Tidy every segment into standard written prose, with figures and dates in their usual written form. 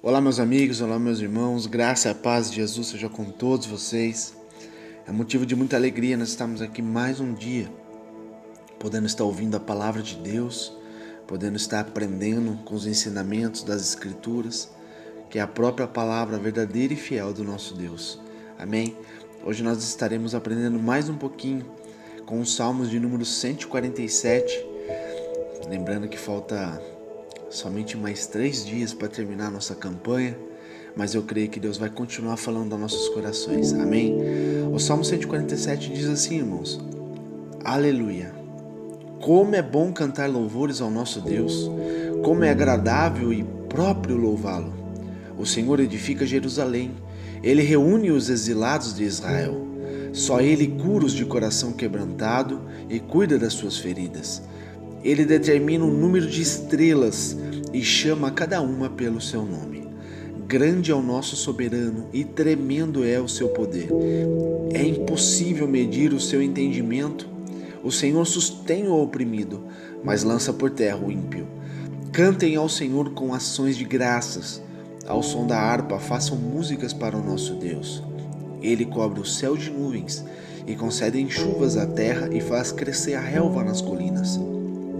Olá meus amigos, olá meus irmãos, graça e a paz de Jesus seja com todos vocês. É motivo de muita alegria nós estarmos aqui mais um dia, podendo estar ouvindo a palavra de Deus, podendo estar aprendendo com os ensinamentos das Escrituras, que é a própria palavra verdadeira e fiel do nosso Deus. Amém? Hoje nós estaremos aprendendo mais um pouquinho com os Salmos de número 147, lembrando que falta somente mais 3 dias para terminar a nossa campanha, mas eu creio que Deus vai continuar falando aos nossos corações, amém? O Salmo 147 diz assim, irmãos: Aleluia! Como é bom cantar louvores ao nosso Deus, como é agradável e próprio louvá-lo. O Senhor edifica Jerusalém, Ele reúne os exilados de Israel. Só Ele cura os de coração quebrantado e cuida das suas feridas. Ele determina o número de estrelas e chama cada uma pelo seu nome. Grande é o nosso soberano e tremendo é o seu poder. É impossível medir o seu entendimento. O Senhor sustém o oprimido, mas lança por terra o ímpio. Cantem ao Senhor com ações de graças. Ao som da harpa façam músicas para o nosso Deus. Ele cobre o céu de nuvens e concede chuvas à terra e faz crescer a relva nas colinas.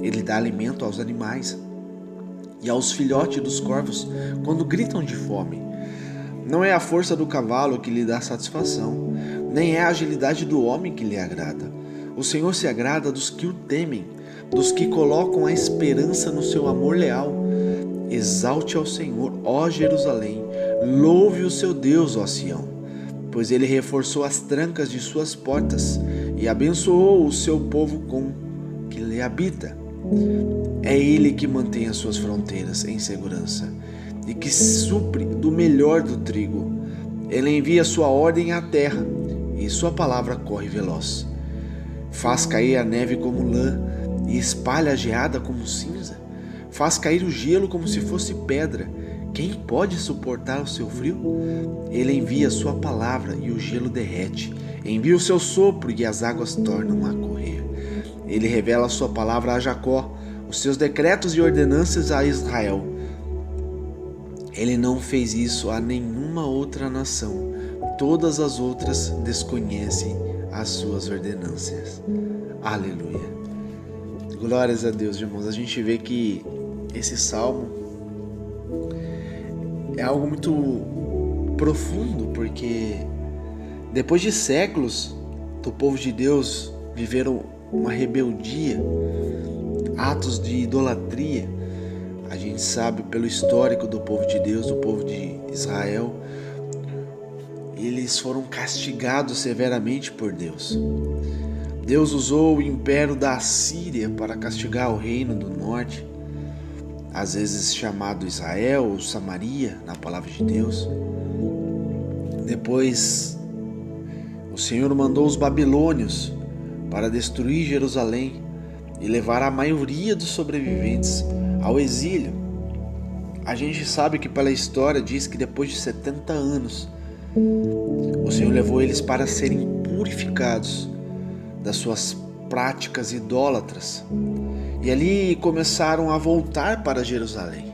Ele dá alimento aos animais e aos filhotes dos corvos quando gritam de fome. Não é a força do cavalo que lhe dá satisfação, nem é a agilidade do homem que lhe agrada. O Senhor se agrada dos que o temem, dos que colocam a esperança no seu amor leal. Exalte ao Senhor, ó Jerusalém, louve o seu Deus, ó Sião, pois ele reforçou as trancas de suas portas e abençoou o seu povo com que lhe habita. É Ele que mantém as suas fronteiras em segurança e que supre do melhor do trigo. Ele envia sua ordem à terra e sua palavra corre veloz. Faz cair a neve como lã e espalha a geada como cinza. Faz cair o gelo como se fosse pedra. Quem pode suportar o seu frio? Ele envia sua palavra e o gelo derrete. Envia o seu sopro e as águas tornam a correr. Ele revela a sua palavra a Jacó, os seus decretos e ordenanças a Israel. Ele não fez isso a nenhuma outra nação. Todas as outras desconhecem as suas ordenanças. Aleluia. Glórias a Deus, irmãos. A gente vê que esse salmo é algo muito profundo, porque depois de séculos do povo de Deus viveram uma rebeldia, atos de idolatria. A gente sabe pelo histórico do povo de Deus, do povo de Israel, eles foram castigados severamente por Deus. Deus usou o império da Assíria para castigar o reino do norte, às vezes chamado Israel ou Samaria na palavra de Deus. Depois o Senhor mandou os babilônios para destruir Jerusalém e levar a maioria dos sobreviventes ao exílio. A gente sabe que pela história diz que depois de 70 anos, o Senhor levou eles para serem purificados das suas práticas idólatras. E ali começaram a voltar para Jerusalém.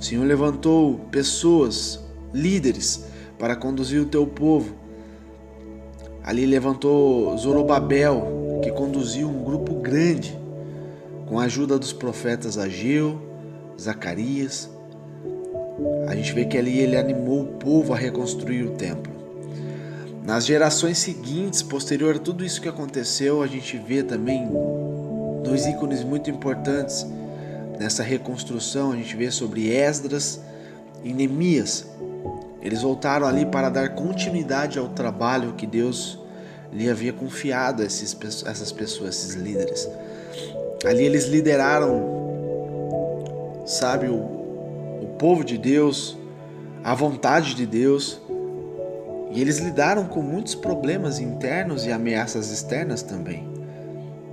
O Senhor levantou pessoas, líderes, para conduzir o teu povo. Ali levantou Zorobabel, que conduziu um grupo grande, com a ajuda dos profetas Ageu, Zacarias. A gente vê que ali ele animou o povo a reconstruir o templo. Nas gerações seguintes, posterior a tudo isso que aconteceu, a gente vê também 2 ícones muito importantes nessa reconstrução. A gente vê sobre Esdras e Neemias. Eles voltaram ali para dar continuidade ao trabalho que Deus lhe havia confiado a essas pessoas, esses líderes. Ali eles lideraram, sabe, o povo de Deus, a vontade de Deus, e eles lidaram com muitos problemas internos e ameaças externas também,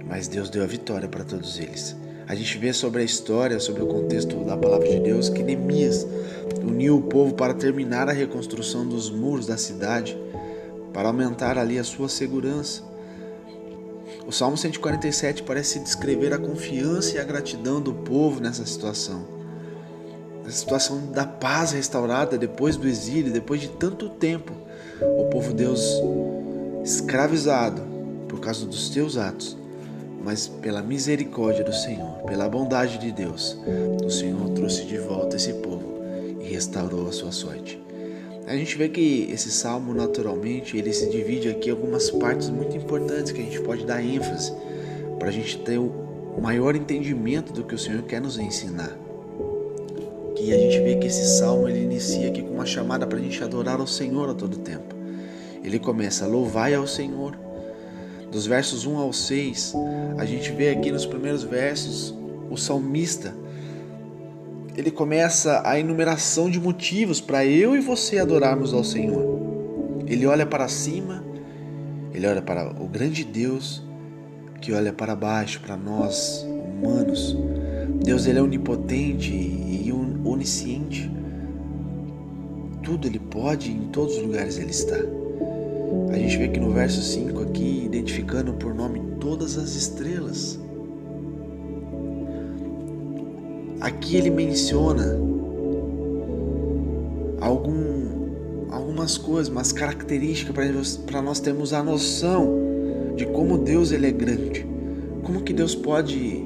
mas Deus deu a vitória para todos eles. A gente vê sobre a história, sobre o contexto da palavra de Deus, que Neemias uniu o povo para terminar a reconstrução dos muros da cidade, para aumentar ali a sua segurança. O Salmo 147 parece descrever a confiança e a gratidão do povo nessa situação. a situação da paz restaurada depois do exílio, depois de tanto tempo, o povo de Deus escravizado por causa dos teus atos, mas pela misericórdia do Senhor, pela bondade de Deus, o Senhor trouxe de volta esse povo e restaurou a sua sorte. A gente vê que esse salmo, naturalmente, ele se divide aqui em algumas partes muito importantes que a gente pode dar ênfase para a gente ter o maior entendimento do que o Senhor quer nos ensinar. E a gente vê que esse salmo ele inicia aqui com uma chamada para a gente adorar ao Senhor a todo tempo. Ele começa: louvai ao Senhor. Dos versos 1 ao 6, a gente vê aqui nos primeiros versos o salmista, ele começa a enumeração de motivos para eu e você adorarmos ao Senhor. Ele olha para cima, ele olha para o grande Deus que olha para baixo, para nós humanos. Deus, ele é onipotente e onisciente. Tudo ele pode, em todos os lugares ele está. A gente vê que no verso 5 aqui, identificando por nome todas as estrelas. Aqui ele menciona algumas coisas, umas características para nós termos a noção de como Deus ele é grande. Como que Deus pode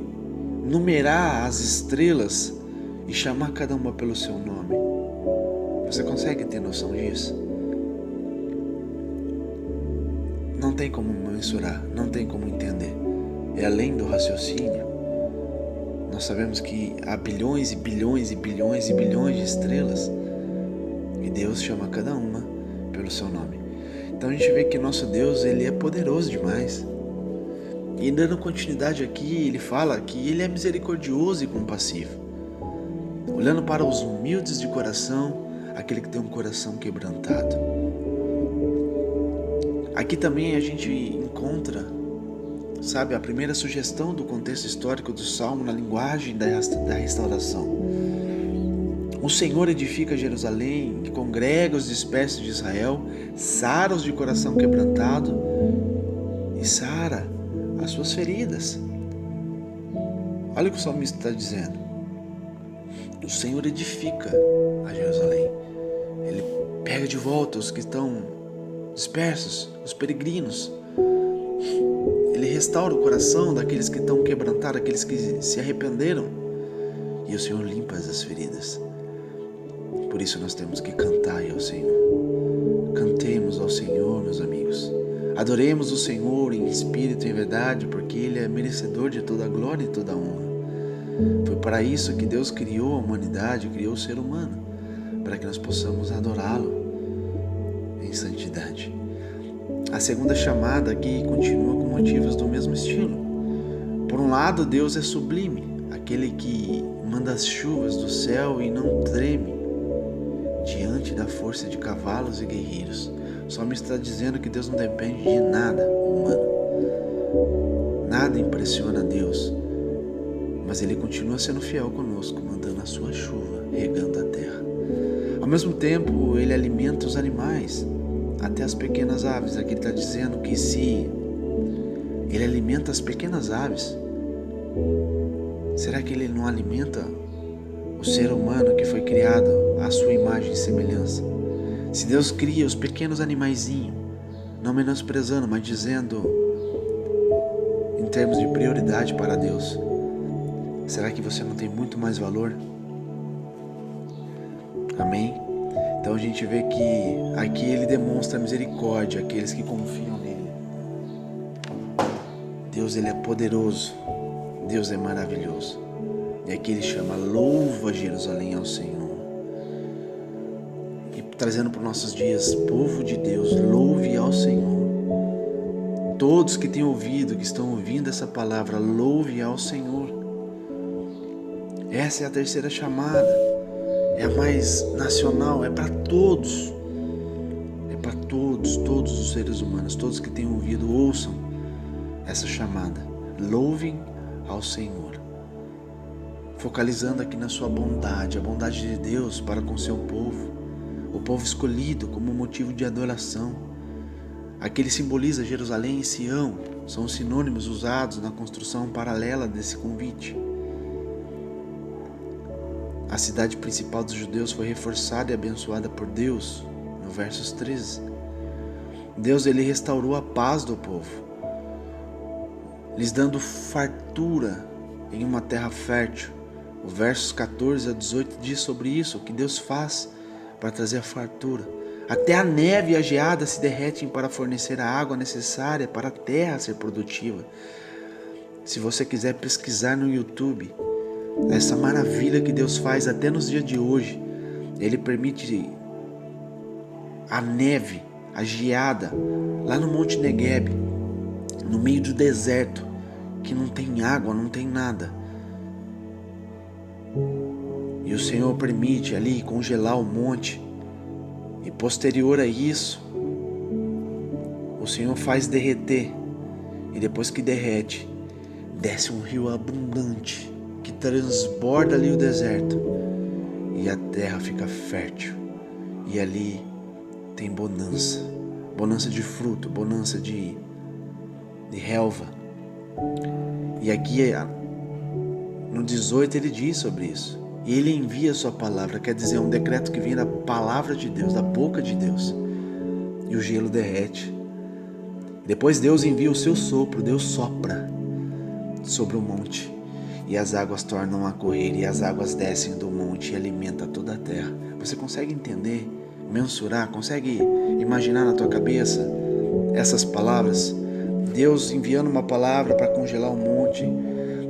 numerar as estrelas e chamar cada uma pelo seu nome. Você consegue ter noção disso? Não tem como mensurar, não tem como entender. É além do raciocínio. Nós sabemos que há bilhões e bilhões e bilhões e bilhões de estrelas e Deus chama cada uma pelo seu nome. Então a gente vê que nosso Deus ele é poderoso demais. E dando continuidade aqui, ele fala que ele é misericordioso e compassivo, olhando para os humildes de coração, aquele que tem um coração quebrantado. Aqui também a gente encontra, sabe, a primeira sugestão do contexto histórico do Salmo na linguagem da restauração. O Senhor edifica Jerusalém, que congrega os dispersos de Israel, sara os de coração quebrantado e sara as suas feridas. Olha o que o salmista está dizendo. O Senhor edifica a Jerusalém. Ele pega de volta os que estão dispersos, os peregrinos. Ele restaura o coração daqueles que estão quebrantados, aqueles que se arrependeram. E o Senhor limpa as feridas. Por isso nós temos que cantar ao Senhor. Cantemos ao Senhor, meus amigos. Adoremos o Senhor em espírito e em verdade, porque Ele é merecedor de toda a glória e toda a honra. Foi para isso que Deus criou a humanidade, criou o ser humano, para que nós possamos adorá-lo em santidade. A segunda chamada aqui continua com motivos do mesmo estilo. Por um lado, Deus é sublime, aquele que manda as chuvas do céu e não treme diante da força de cavalos e guerreiros. O salmista está dizendo que Deus não depende de nada humano. Nada impressiona Deus, mas Ele continua sendo fiel conosco, mandando a sua chuva, regando a terra. Ao mesmo tempo, Ele alimenta os animais, até as pequenas aves. Aqui Ele está dizendo que se Ele alimenta as pequenas aves, será que Ele não alimenta o ser humano que foi criado à sua imagem e semelhança? Se Deus cria os pequenos animaizinhos, não menosprezando, mas dizendo em termos de prioridade para Deus, será que você não tem muito mais valor? Amém? Então a gente vê que aqui Ele demonstra misericórdia àqueles que confiam nele. Deus, Ele é poderoso. Deus é maravilhoso. E aqui Ele chama: louva Jerusalém ao Senhor. E trazendo para os nossos dias, povo de Deus, louve ao Senhor. Todos que têm ouvido, que estão ouvindo essa palavra, louve ao Senhor. Essa é a terceira chamada. É a mais nacional, é para todos. É para todos os seres humanos. Todos que têm ouvido, ouçam essa chamada. Louvem ao Senhor. Focalizando aqui na sua bondade, a bondade de Deus para com seu povo. O povo escolhido como motivo de adoração. Aqui ele simboliza Jerusalém e Sião. São os sinônimos usados na construção paralela desse convite. A cidade principal dos judeus foi reforçada e abençoada por Deus, no versos 13. Deus, ele restaurou a paz do povo, lhes dando fartura em uma terra fértil. O versos 14 a 18 diz sobre isso, o que Deus faz para trazer a fartura. Até a neve e a geada se derretem para fornecer a água necessária para a terra ser produtiva. Se você quiser pesquisar no YouTube, essa maravilha que Deus faz até nos dias de hoje, Ele permite a neve, a geada, lá no Monte Negueb, no meio do deserto, que não tem água, não tem nada. E o Senhor permite ali congelar o monte. E posterior a isso, o Senhor faz derreter. E depois que derrete, desce um rio abundante que transborda ali o deserto. E a terra fica fértil. E ali tem bonança. Bonança de fruto, bonança de relva. E aqui no 18 ele diz sobre isso. E ele envia a sua palavra, quer dizer, um decreto que vem da palavra de Deus, da boca de Deus. E o gelo derrete. Depois Deus envia o seu sopro, Deus sopra sobre o monte. E as águas tornam a correr, e as águas descem do monte e alimentam toda a terra. Você consegue entender, mensurar, consegue imaginar na tua cabeça essas palavras? Deus enviando uma palavra para congelar o monte.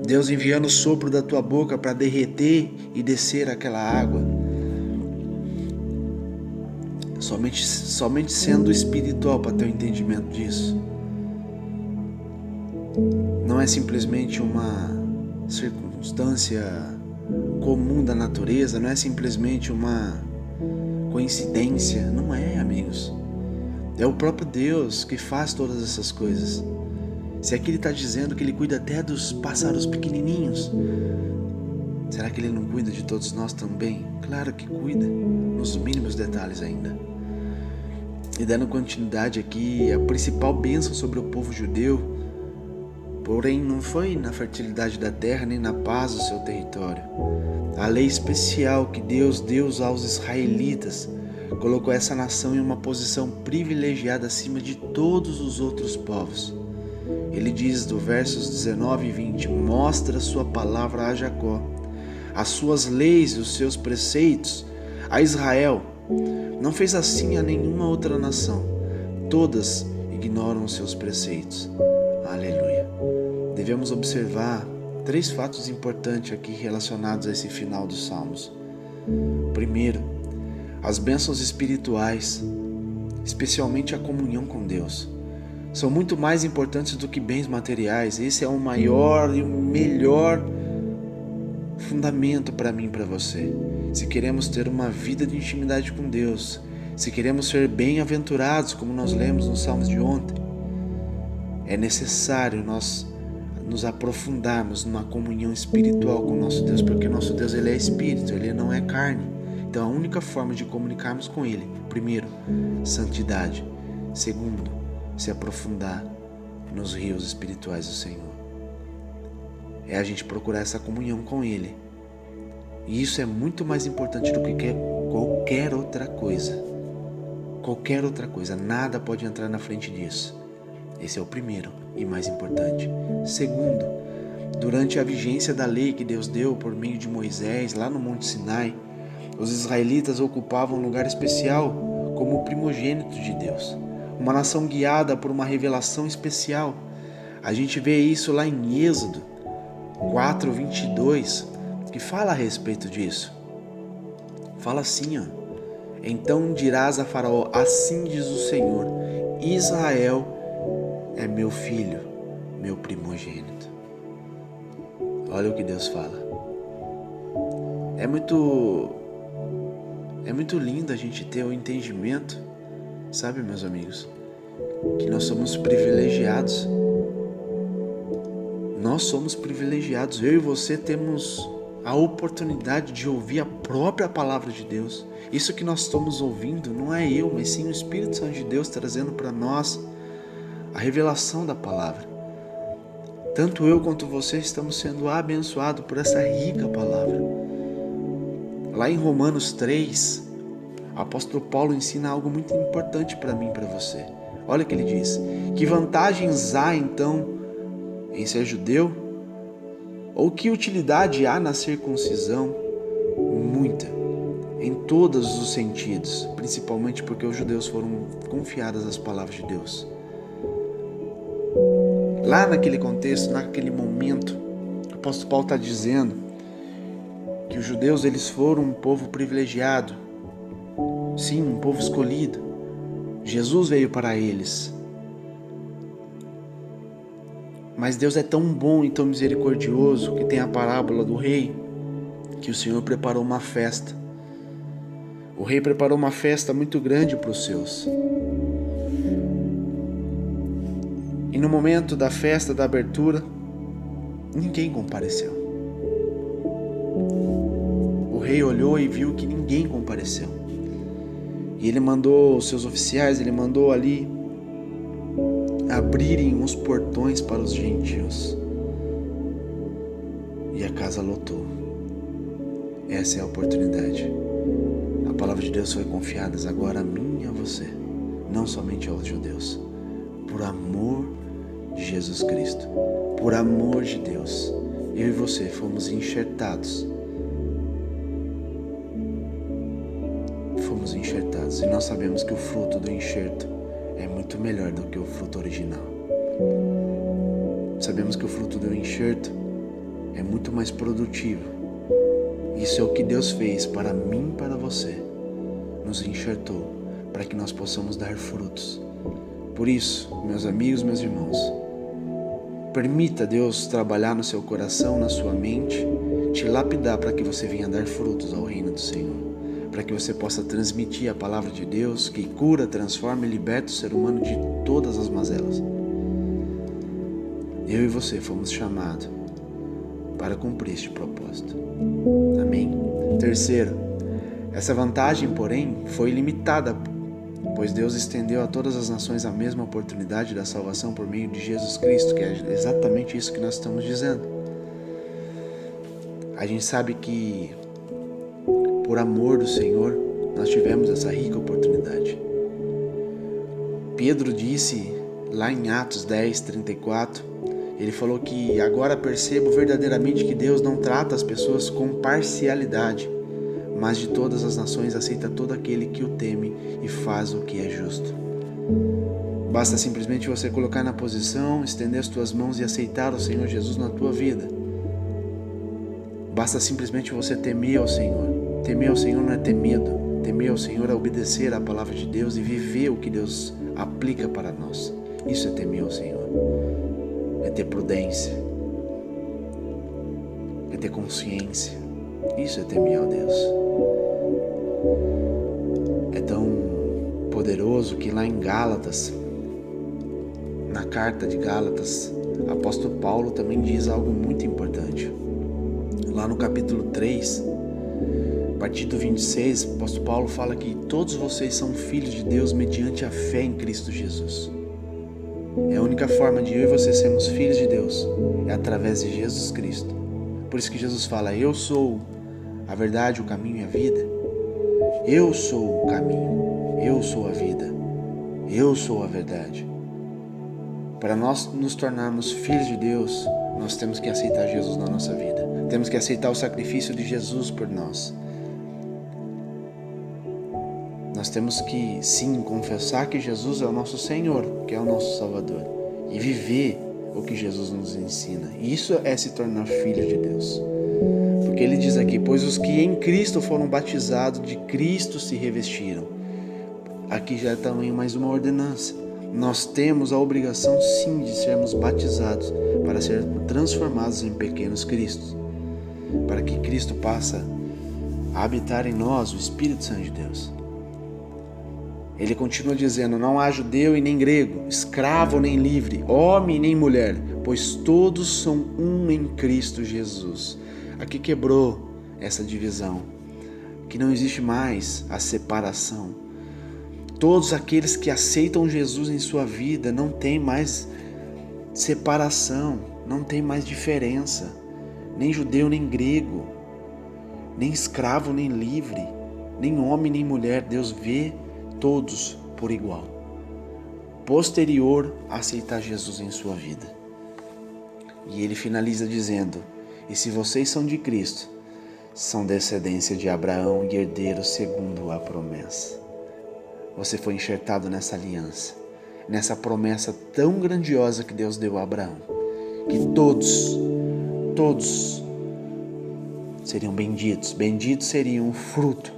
Deus enviando o sopro da tua boca para derreter e descer aquela água. Somente sendo espiritual para ter o entendimento disso. Não é simplesmente uma circunstância comum da natureza, não é simplesmente uma coincidência. Não é, amigos. É o próprio Deus que faz todas essas coisas. Se aqui ele está dizendo que ele cuida até dos pássaros pequenininhos, será que ele não cuida de todos nós também? Claro que cuida, nos mínimos detalhes ainda. E dando continuidade aqui, a principal bênção sobre o povo judeu, porém não foi na fertilidade da terra nem na paz do seu território. A lei especial que Deus deu aos israelitas colocou essa nação em uma posição privilegiada acima de todos os outros povos. Ele diz do versos 19 e 20, mostra sua palavra a Jacó, as suas leis e os seus preceitos a Israel. Não fez assim a nenhuma outra nação. Todas ignoram os seus preceitos. Aleluia. Devemos observar 3 fatos importantes aqui relacionados a esse final dos Salmos. Primeiro, as bênçãos espirituais, especialmente a comunhão com Deus, são muito mais importantes do que bens materiais. Esse é o maior e o melhor fundamento para mim e para você. Se queremos ter uma vida de intimidade com Deus, se queremos ser bem-aventurados, como nós lemos nos Salmos de ontem, é necessário nós nos aprofundarmos numa comunhão espiritual com o nosso Deus, porque o nosso Deus ele é espírito, ele não é carne. Então a única forma de comunicarmos com ele, primeiro, santidade. Segundo, se aprofundar nos rios espirituais do Senhor. É a gente procurar essa comunhão com ele. E isso é muito mais importante do que qualquer outra coisa. Qualquer outra coisa, nada pode entrar na frente disso. Esse é o primeiro e mais importante. Segundo, durante a vigência da lei que Deus deu por meio de Moisés, lá no Monte Sinai, os israelitas ocupavam um lugar especial como o primogênito de Deus. Uma nação guiada por uma revelação especial. A gente vê isso lá em Êxodo 4:22, que fala a respeito disso. Fala assim, ó: então dirás a Faraó, assim diz o Senhor, Israel é meu filho, meu primogênito. Olha o que Deus fala. É muito lindo a gente ter o entendimento, sabe, meus amigos, que nós somos privilegiados. Nós somos privilegiados. Eu e você temos a oportunidade de ouvir a própria palavra de Deus. Isso que nós estamos ouvindo não é eu, mas sim o Espírito Santo de Deus trazendo para nós a revelação da palavra. Tanto eu quanto você estamos sendo abençoados por essa rica palavra. Lá em Romanos 3, o apóstolo Paulo ensina algo muito importante para mim e para você. Olha o que ele diz: que vantagens há então em ser judeu? Ou que utilidade há na circuncisão? Muita, em todos os sentidos, principalmente porque os judeus foram confiadas as palavras de Deus. Lá naquele contexto, naquele momento, o apóstolo Paulo está dizendo que os judeus eles foram um povo privilegiado, sim, um povo escolhido. Jesus veio para eles. Mas Deus é tão bom e tão misericordioso que tem a parábola do rei, que o Senhor preparou uma festa. O rei preparou uma festa muito grande para os seus. E no momento da festa, da abertura, ninguém compareceu. O rei olhou e viu que ninguém compareceu. E ele mandou os seus oficiais, ele mandou ali abrirem os portões para os gentios. E a casa lotou. Essa é a oportunidade. A palavra de Deus foi confiada agora a mim e a você, não somente aos judeus. Por amor de Jesus Cristo, por amor de Deus, eu e você fomos enxertados. Fomos enxertados e nós sabemos que o fruto do enxerto é muito melhor do que o fruto original. Sabemos que o fruto do enxerto é muito mais produtivo. Isso é o que Deus fez para mim e para você. Nos enxertou para que nós possamos dar frutos. Por isso, meus amigos, meus irmãos, permita Deus trabalhar no seu coração, na sua mente, te lapidar para que você venha dar frutos ao reino do Senhor. Para que você possa transmitir a palavra de Deus que cura, transforma e liberta o ser humano de todas as mazelas. Eu e você fomos chamados para cumprir este propósito. Amém? Terceiro, essa vantagem, porém, foi limitada, pois Deus estendeu a todas as nações a mesma oportunidade da salvação por meio de Jesus Cristo, que é exatamente isso que nós estamos dizendo. A gente sabe que por amor do Senhor, nós tivemos essa rica oportunidade. Pedro disse lá em Atos 10, 34, ele falou que agora percebo verdadeiramente que Deus não trata as pessoas com parcialidade, mas de todas as nações aceita todo aquele que o teme e faz o que é justo. Basta simplesmente você colocar na posição, estender as tuas mãos e aceitar o Senhor Jesus na tua vida. Basta simplesmente você temer ao Senhor. Temer ao Senhor não é ter medo. Temer ao Senhor é obedecer à palavra de Deus e viver o que Deus aplica para nós. Isso é temer ao Senhor. É ter prudência. É ter consciência. Isso é temer a Deus. É tão poderoso que lá em Gálatas, na carta de Gálatas, o apóstolo Paulo também diz algo muito importante. Lá no capítulo 3, a partir do 26, o apóstolo Paulo fala que todos vocês são filhos de Deus mediante a fé em Cristo Jesus. É a única forma de eu e você sermos filhos de Deus, é através de Jesus Cristo. Por isso que Jesus fala, eu sou a verdade, o caminho e a vida. Eu sou o caminho, eu sou a vida, eu sou a verdade. Para nós nos tornarmos filhos de Deus, nós temos que aceitar Jesus na nossa vida. Temos que aceitar o sacrifício de Jesus por nós. Nós temos que, sim, confessar que Jesus é o nosso Senhor, que é o nosso Salvador. E viver o que Jesus nos ensina. Isso é se tornar filho de Deus. Porque ele diz aqui, pois os que em Cristo foram batizados, de Cristo se revestiram. Aqui já é também mais uma ordenança. Nós temos a obrigação, sim, de sermos batizados para sermos transformados em pequenos Cristos. Para que Cristo passe a habitar em nós o Espírito Santo de Deus. Ele continua dizendo, não há judeu e nem grego, escravo nem livre, homem nem mulher, pois todos são um em Cristo Jesus. Aqui quebrou essa divisão, que não existe mais a separação. Todos aqueles que aceitam Jesus em sua vida não tem mais separação, não tem mais diferença, nem judeu nem grego, nem escravo, nem livre, nem homem, nem mulher. Deus vê todos por igual. Posterior a aceitar Jesus em sua vida. E ele finaliza dizendo: e se vocês são de Cristo, são descendência de Abraão e herdeiros segundo a promessa. Você foi enxertado nessa aliança, nessa promessa tão grandiosa que Deus deu a Abraão, que todos seriam benditos. Benditos seriam o fruto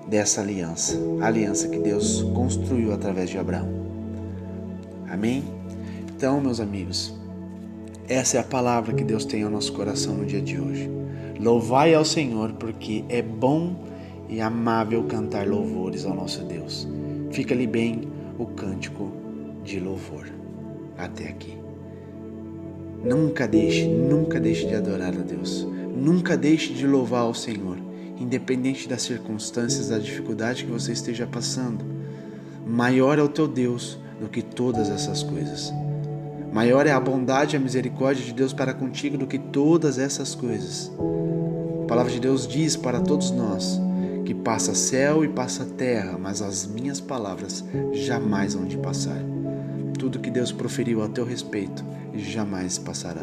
dessa aliança, a aliança que Deus construiu através de Abraão. Amém? Então, meus amigos, essa é a palavra que Deus tem ao nosso coração no dia de hoje. Louvai ao Senhor, porque é bom e amável cantar louvores ao nosso Deus. Fica-lhe bem o cântico de louvor. Até aqui. Nunca deixe de adorar a Deus. Nunca deixe de louvar ao Senhor, independente das circunstâncias, da dificuldade que você esteja passando. Maior é o teu Deus do que todas essas coisas. Maior é a bondade e a misericórdia de Deus para contigo do que todas essas coisas. A palavra de Deus diz para todos nós que passa céu e passa terra, mas as minhas palavras jamais vão de passar. Tudo que Deus proferiu a teu respeito jamais passará.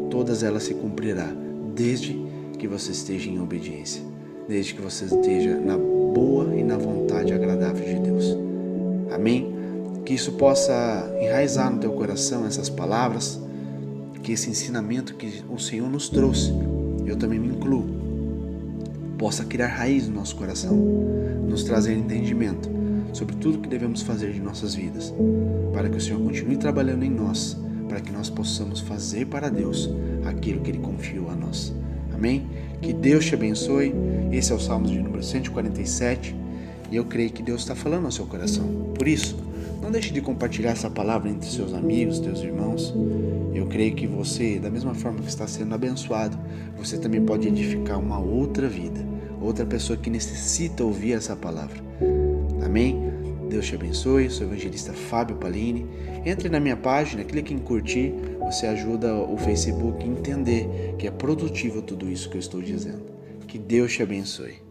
Todas elas se cumprirá, desde que você esteja em obediência, desde que você esteja na boa e na vontade agradável de Deus. Amém? Que isso possa enraizar no teu coração, essas palavras, que esse ensinamento que o Senhor nos trouxe, eu também me incluo, possa criar raiz no nosso coração, nos trazer entendimento sobre tudo que devemos fazer de nossas vidas, para que o Senhor continue trabalhando em nós, para que nós possamos fazer para Deus aquilo que Ele confiou a nós. Amém? Que Deus te abençoe. Esse é o Salmos de número 147 e eu creio que Deus está falando ao seu coração. Por isso, não deixe de compartilhar essa palavra entre seus amigos, teus irmãos. Eu creio que você, da mesma forma que está sendo abençoado, você também pode edificar uma outra vida, outra pessoa que necessita ouvir essa palavra. Amém? Deus te abençoe. Sou o evangelista Fábio Palini. Entre na minha página, clique em curtir. Você ajuda o Facebook a entender que é produtivo tudo isso que eu estou dizendo. Que Deus te abençoe.